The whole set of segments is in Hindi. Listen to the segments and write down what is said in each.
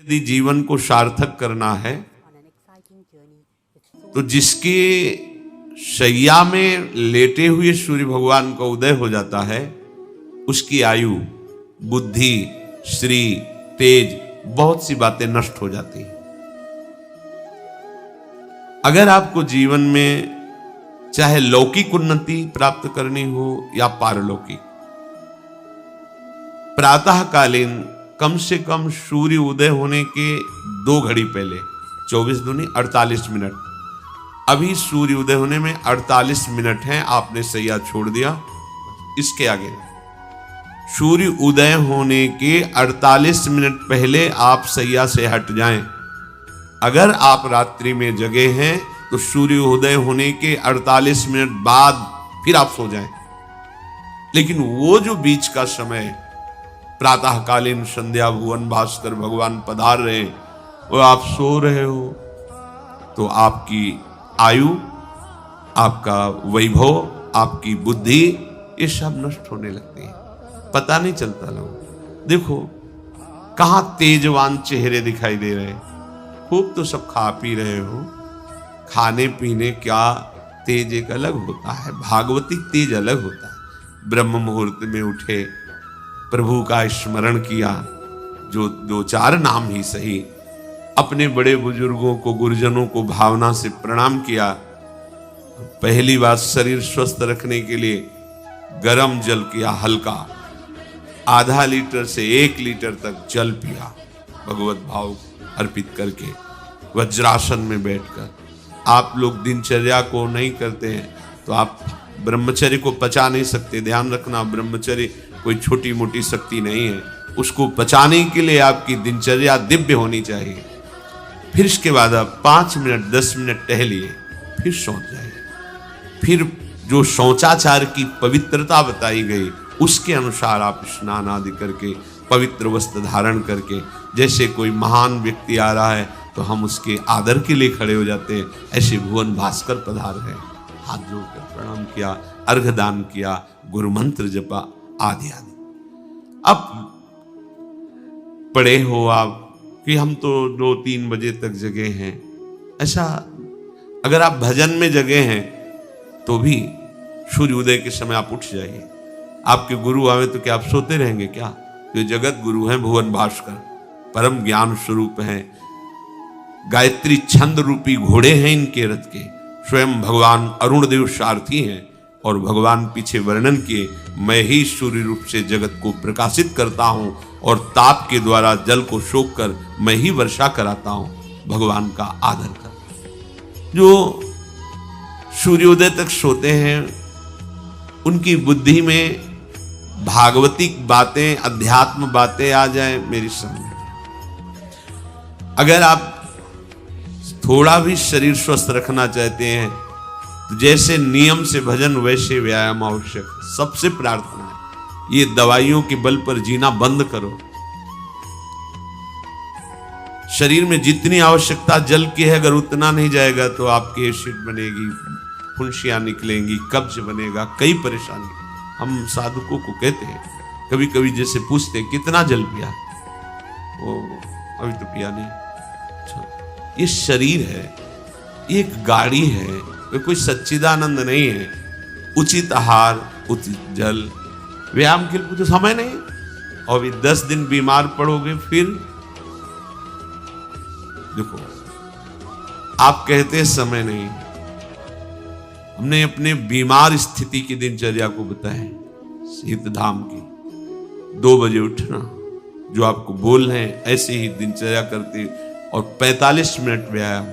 यदि जीवन को सार्थक करना है तो जिसके शैया में लेटे हुए सूर्य भगवान का उदय हो जाता है उसकी आयु, बुद्धि, श्री, तेज, बहुत सी बातें नष्ट हो जाती हैं। अगर आपको जीवन में चाहे लौकिक उन्नति प्राप्त करनी हो या पारलौकिक, प्रातःकालीन कम से कम सूर्य उदय होने के 2 घड़ी पहले 24 दूनी 48 मिनट, अभी सूर्य उदय होने में 48 मिनट हैं, आपने सैया छोड़ दिया, इसके आगे सूर्य उदय होने के 48 मिनट पहले आप सैया से हट जाएं। अगर आप रात्रि में जगे हैं तो सूर्य उदय होने के 48 मिनट बाद फिर आप सो जाएं। लेकिन वो जो बीच का समय प्रातःकालीन संध्या भुवन भास्कर भगवान पधार रहे वो आप सो रहे हो तो आपकी आयु, आपका वैभव, आपकी बुद्धि, ये सब नष्ट होने लगती है, पता नहीं चलता। लोग देखो कहां तेजवान चेहरे दिखाई दे रहे हैं, खूब तो सब खा पी रहे हो, खाने पीने क्या तेज एक अलग होता है, भागवतिक तेज अलग होता है। ब्रह्म मुहूर्त में उठे, प्रभु का स्मरण किया, जो 2-4 नाम ही सही, अपने बड़े बुजुर्गों को, गुरुजनों को भावना से प्रणाम किया। पहली बात शरीर स्वस्थ रखने के लिए गर्म जल किया, हल्का, आधा लीटर से 1 लीटर तक जल पिया, भगवत भाव अर्पित करके वज्रासन में बैठकर। आप लोग दिनचर्या को नहीं करते हैं तो आप ब्रह्मचर्य को पचा नहीं सकते। ध्यान रखना, ब्रह्मचर्य कोई छोटी मोटी शक्ति नहीं है, उसको पचाने के लिए आपकी दिनचर्या दिव्य होनी चाहिए। फिर इसके बाद आप 5 मिनट 10 मिनट टहलिए, फिर सो जाइए। फिर जो शौचाचार की पवित्रता बताई गई उसके अनुसार आप स्नान आदि करके, पवित्र वस्त्र धारण करके, जैसे कोई महान व्यक्ति आ रहा है तो हम उसके आदर के लिए खड़े हो जाते हैं, ऐसे भुवन भास्कर पधार है, हाथ जोड़कर प्रणाम किया, अर्घदान किया, गुरु मंत्र जपा आदि आदि। अब पड़े हो आप कि हम तो 2-3 बजे तक जगे हैं, ऐसा अगर आप भजन में जगे हैं तो भी सूर्य उदय के समय आप उठ जाइए। आपके गुरु आवे तो क्या आप सोते रहेंगे क्या? तो जगत गुरु हैं भुवन भास्कर, परम ज्ञान स्वरूप हैं, गायत्री छंद रूपी घोड़े हैं इनके रथ के, स्वयं भगवान अरुण देव सारथी हैं और भगवान पीछे वर्णन किए, मैं ही सूर्य रूप से जगत को प्रकाशित करता हूं और ताप के द्वारा जल को सोख कर मैं ही वर्षा कराता हूं, भगवान का आदर कर। जो सूर्योदय तक सोते हैं उनकी बुद्धि में भागवतिक बातें, अध्यात्म बातें आ जाए, मेरी समझ। अगर आप थोड़ा भी शरीर स्वस्थ रखना चाहते हैं तो जैसे नियम से भजन वैसे व्यायाम आवश्यक। सबसे प्रार्थना है ये दवाइयों के बल पर जीना बंद करो। शरीर में जितनी आवश्यकता जल की है अगर उतना नहीं जाएगा तो आपकी एसिड बनेगी, फुंसियां निकलेंगी, कब्ज बनेगा, कई परेशानी। हम साधुकों को कहते हैं, कभी कभी जैसे पूछते हैं कितना जल पिया, वो अभी तो पिया नहीं। अच्छा, ये शरीर है, ये एक गाड़ी है, ये कोई सच्चिदानंद नहीं है। उचित आहार, उचित जल, व्यायाम के लिए तो समय नहीं। और भी 10 दिन बीमार पड़ोगे फिर देखो, आप कहते हैं समय नहीं, हमने अपने बीमार स्थिति की दिनचर्या को बताया। सीतधाम की 2 बजे उठना, जो आपको बोल रहे हैं ऐसे ही दिनचर्या करते, और 45 मिनट व्यायाम।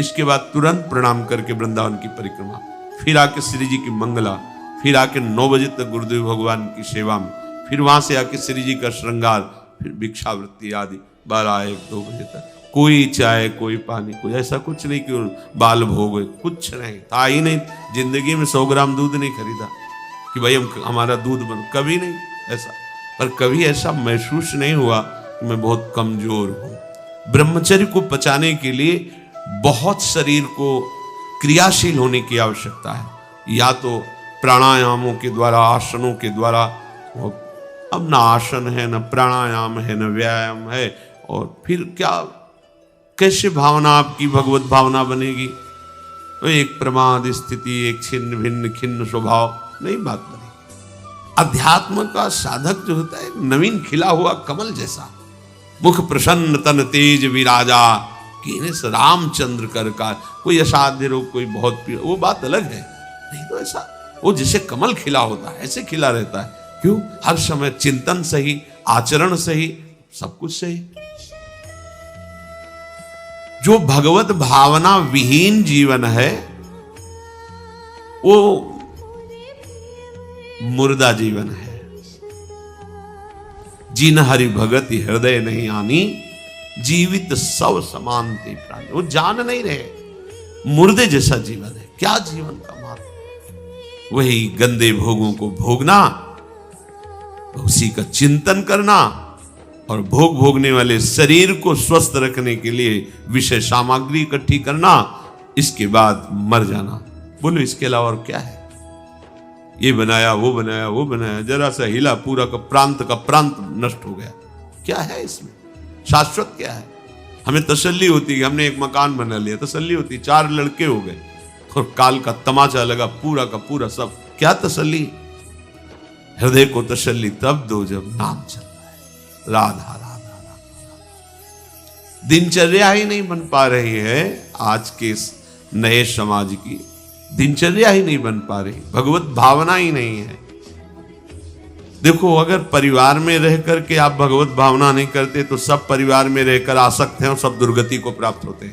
इसके बाद तुरंत प्रणाम करके वृंदावन की परिक्रमा, फिर आके श्री जी की मंगला, फिर आके 9 बजे तक गुरुदेव भगवान की सेवा में, फिर वहां से आके श्री जी का श्रृंगार, फिर भिक्षावृत्ति आदि 12-1-2 बजे तक। कोई चाय, कोई पानी, कोई ऐसा कुछ नहीं कि बाल भोग, कुछ नहीं था ही नहीं। जिंदगी में 100 ग्राम दूध नहीं खरीदा कि भाई हमारा दूध बन, कभी नहीं ऐसा। पर कभी ऐसा महसूस नहीं हुआ कि मैं बहुत कमजोर हूं। ब्रह्मचर्य को पचाने के लिए बहुत शरीर को क्रियाशील होने की आवश्यकता है, या तो प्राणायामों के द्वारा, आसनों के द्वारा। अब ना आसन है, न प्राणायाम है, न व्यायाम है, और फिर क्या, कैसे भावना आपकी भगवत भावना बनेगी? तो एक प्रमाद स्थिति, एक छिन्न भिन्न खिन्न स्वभाव नहीं बात बनेगी। अध्यात्म का साधक जो होता है नवीन खिला हुआ कमल जैसा, मुख प्रसन्न तन तेज विराजा, कीने से रामचंद्र कर का। कोई असाध्य रोग, कोई बहुत पीड़ा, वो बात अलग है। नहीं तो ऐसा वो जैसे कमल खिला होता है ऐसे खिला रहता है। क्यों? हर समय चिंतन सही, आचरण सही, सब कुछ सही। जो भगवत भावना विहीन जीवन है वो मुर्दा जीवन है। जिन हरि भगति हृदय नहीं आनी, जीवित सब समान ते प्राणी। वो जान नहीं रहे, मुर्दे जैसा जीवन है। क्या जीवन का मार्ग? वही गंदे भोगों को भोगना, उसी का चिंतन करना, और भोग भोगने वाले शरीर को स्वस्थ रखने के लिए विषय सामग्री इकट्ठी करना, इसके बाद मर जाना। बोलो इसके अलावा और क्या है? ये बनाया, वो बनाया, वो बनाया, जरा सा हिला, पूरा का प्रांत नष्ट हो गया। क्या है इसमें? शाश्वत क्या है? हमें तसल्ली होती है, हमने एक मकान बना लिया, तसल्ली होती, 4 लड़के हो गए और काल का तमाचा लगा, पूरा का पूरा सब। क्या तसल्ली? हृदय को तसल्ली तब दो जब नाम चल रहा है, राधा राधा राधा। दिनचर्या ही नहीं बन पा रही है आज के नए समाज की, दिनचर्या ही नहीं बन पा रही, भगवत भावना ही नहीं है। देखो, अगर परिवार में रह करके आप भगवत भावना नहीं करते तो सब परिवार में रहकर आसक्त हैं और सब दुर्गति को प्राप्त होते हैं।